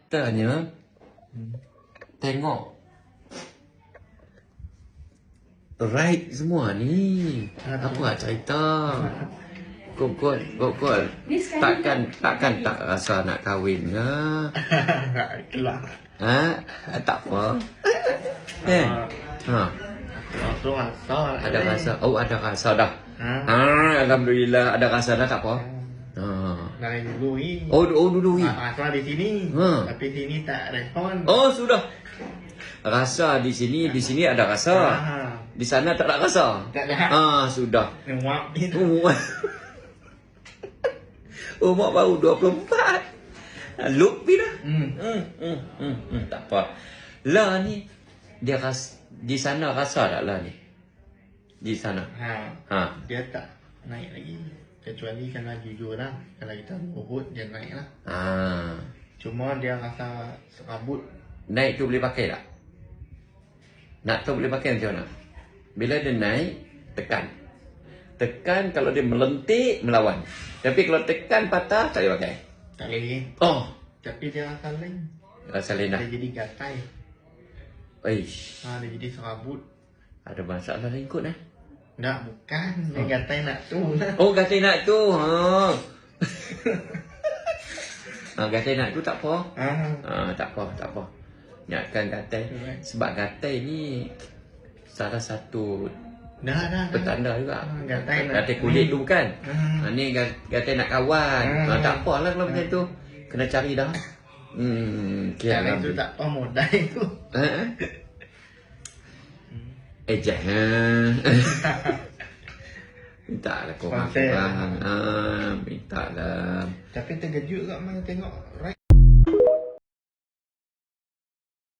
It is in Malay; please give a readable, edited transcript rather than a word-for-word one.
Katanya tengok right semua ni. Apa cerita? Kok takkan tak rasa nak kahwin ke? Itulah. Tak apa. Langsung rasa. Ada rasa. Oh, ada rasa dah. Alhamdulillah ada rasa dah, tak apa. Dari dulu ni. Oh dulu ni. Rasa di sini. Tapi sini tak respon. Oh, sudah. Rasa di sini ada rasa. Di sana tak ada rasa. Tak ada. Sudah. Nguap itu. Umur baru 24. Look dah. Tak apa. Lah ni dia di sana rasa tak lah ni? Di sana. Dia tak naik lagi. Kecuali kalau jujur lah. Kalau kita ruhut dia naik lah. Cuma dia rasa serabut. Naik tu boleh pakai tak? Nak tahu boleh pakai macam mana? Bila dia naik, tekan. Tekan, kalau dia melentik, melawan. Tapi kalau tekan patah, tak boleh pakai. Tak boleh. Oh. Tapi dia rasa lain. Rasa lain dah. Dia jadi gatai. Eish. Dia jadi serabut. Ada masalah lain kot eh? Tak, bukan. Dia gatai nak tu lah. Oh, gatai nak tu. Gatai nak tu tak apa. Tak apa. Ingatkan gatai. Sebab gatai ni salah satu petanda juga. Gatai kulit tu bukan. Ni gatai nak kawan. Tak apalah kalau macam tu. Kena cari dah. Yang itu tak apa modal itu. Jangan. Minta lah korang. Minta lah. Tapi terkejut kat mana tengok right.